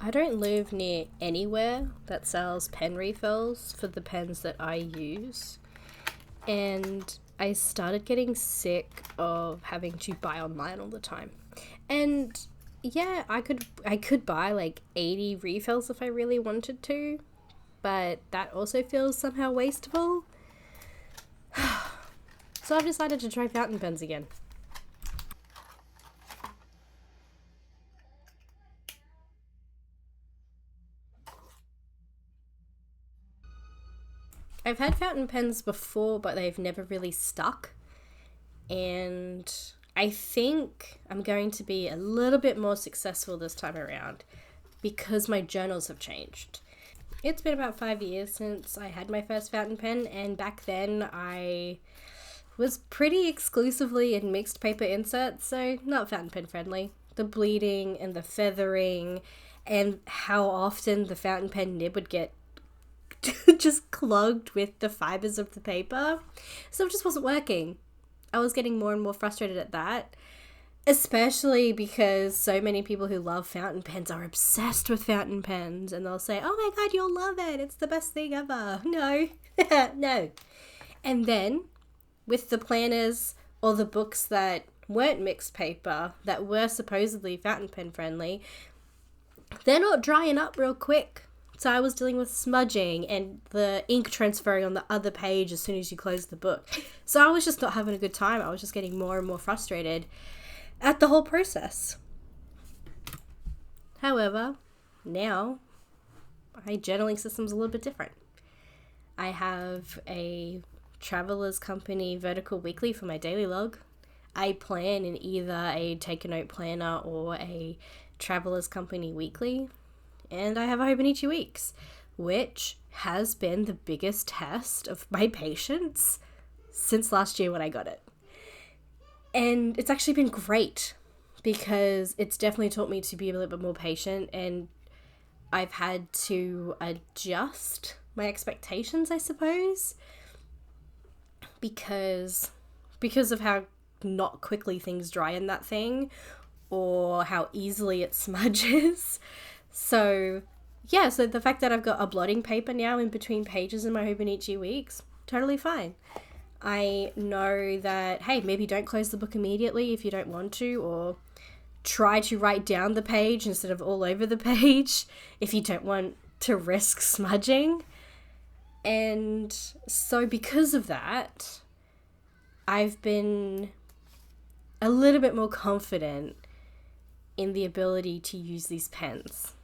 I don't live near anywhere that sells pen refills for the pens that I use. And I started getting sick of having to buy online all the time. And yeah, I could buy like 80 refills if I really wanted to, but that also feels somehow wasteful. So I've decided to try fountain pens again. I've had fountain pens before, but they've never really stuck. And I think I'm going to be a little bit more successful this time around because my journals have changed. It's been about 5 years since I had my first fountain pen, and back then I was pretty exclusively in mixed paper inserts, so not fountain pen friendly. The bleeding and the feathering, and how often the fountain pen nib would get just clogged with the fibers of the paper. So it just wasn't working. I was getting more and more frustrated at that, especially because so many people who love fountain pens are obsessed with fountain pens, and they'll say, "Oh my god, you'll love it. It's the best thing ever." No. No. And then with the planners or the books that weren't mixed paper, that were supposedly fountain pen friendly, they're not drying up real quick. So I was dealing with smudging and the ink transferring on the other page as soon as you close the book. So I was just not having a good time. I was just getting more and more frustrated at the whole process. However, now my journaling system's a little bit different. I have a Traveler's Company vertical weekly for my daily log. I plan in either a take a note planner or a Traveler's Company weekly. And I have a Hobonichi Weeks, which has been the biggest test of my patience since last year when I got it. And it's actually been great because it's definitely taught me to be a little bit more patient, and I've had to adjust my expectations, I suppose, because of how not quickly things dry in that thing or how easily it smudges. So, yeah, so the fact that I've got a blotting paper now in between pages in my Hobonichi Weeks, totally fine. I know that, hey, maybe don't close the book immediately if you don't want to, or try to write down the page instead of all over the page if you don't want to risk smudging. And so because of that, I've been a little bit more confident in the ability to use these pens.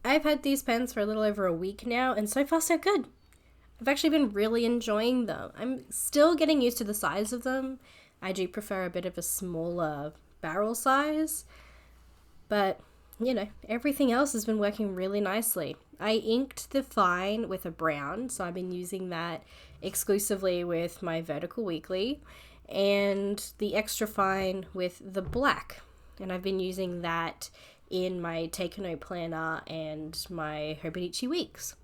I've had these pens for a little over a week now, and so far so good. I've actually been really enjoying them. I'm still getting used to the size of them. I do prefer a bit of a smaller barrel size, but everything else has been working really nicely. I inked the fine with a brown, so I've been using that exclusively with my vertical weekly, and the extra fine with the black. And I've been using that in my Take a Note planner and my Hobonichi Weeks.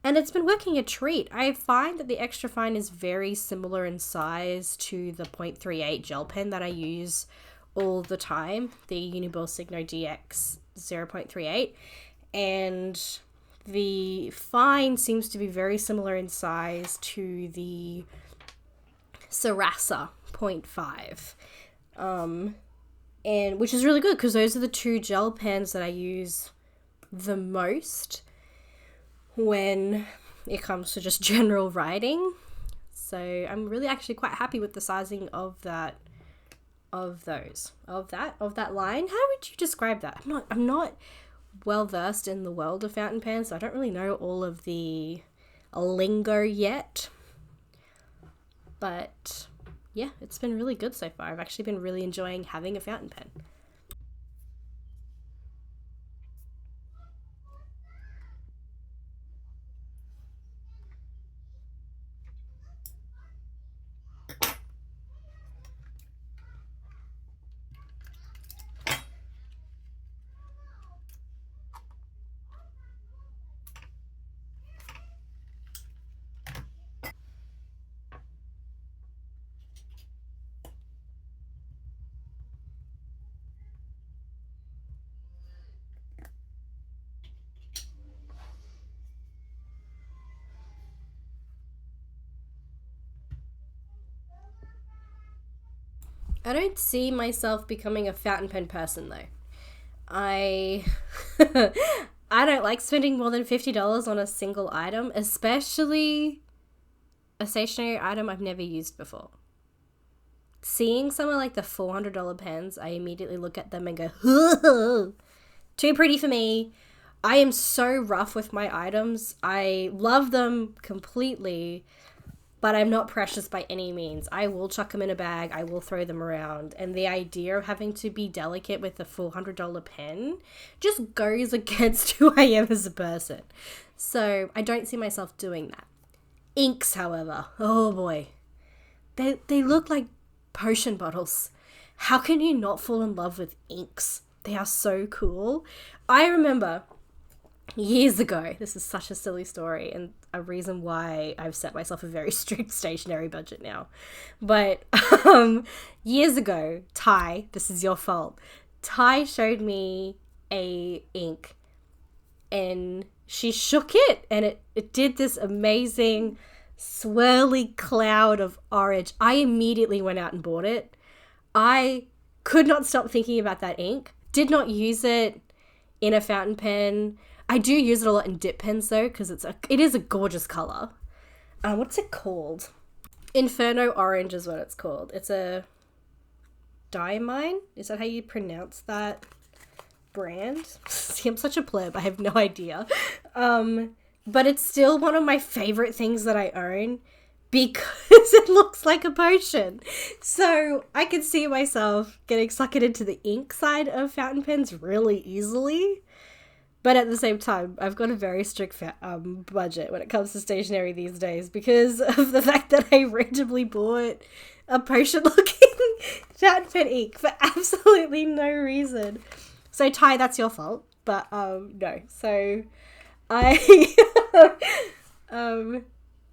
And it's been working a treat. I find that the extra fine is very similar in size to the .38 gel pen that I use all the time, the Uniball Signo DX 0.38. And the fine seems to be very similar in size to the Sarasa .5. And which is really good because those are the two gel pens that I use the most when it comes to just general writing. So I'm really actually quite happy with the sizing of that line. How would you describe that? I'm not well versed in the world of fountain pens, so I don't really know all of the lingo yet. But yeah, it's been really good so far. I've actually been really enjoying having a fountain pen. I don't see myself becoming a fountain pen person though. I I don't like spending more than $50 on a single item, especially a stationery item I've never used before. Seeing some of like the $400 pens, I immediately look at them and go, too pretty for me. I am so rough with my items. I love them completely, but I'm not precious by any means. I will chuck them in a bag. I will throw them around. And the idea of having to be delicate with a $400 pen just goes against who I am as a person. So I don't see myself doing that. Inks, however, oh boy. They look like potion bottles. How can you not fall in love with inks? They are so cool. I remember years ago, this is such a silly story and a reason why I've set myself a very strict stationery budget now. But years ago, Ty, this is your fault. Ty showed me a ink and she shook it and it did this amazing swirly cloud of orange. I immediately went out and bought it. I could not stop thinking about that ink. Did not use it in a fountain pen. I do use it a lot in dip pens though, because it is a gorgeous color. What's it called? Inferno Orange is what it's called. It's a Diamine. Is that how you pronounce that brand? See, I'm such a pleb. I have no idea. But it's still one of my favorite things that I own because it looks like a potion. So I can see myself getting sucked into the ink side of fountain pens really easily. But at the same time, I've got a very strict budget when it comes to stationery these days because of the fact that I randomly bought a potion-looking fountain pen ink for absolutely no reason. So Ty, that's your fault. But no. So I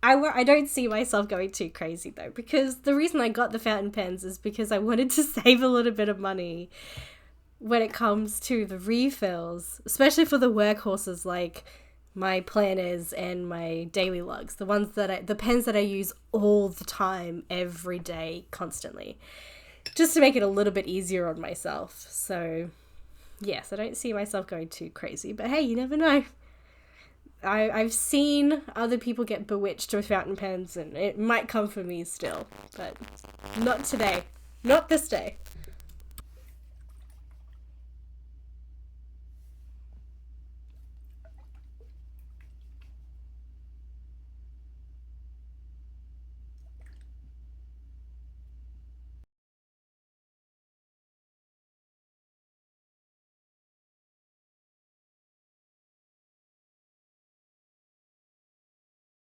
I don't see myself going too crazy though, because the reason I got the fountain pens is because I wanted to save a little bit of money when it comes to the refills, especially for the workhorses like my planners and my daily lugs, the pens that I use all the time, every day, constantly, just to make it a little bit easier on myself. So yes, I don't see myself going too crazy, but hey, you never know. I've seen other people get bewitched with fountain pens and it might come for me still, but not today. Not this day.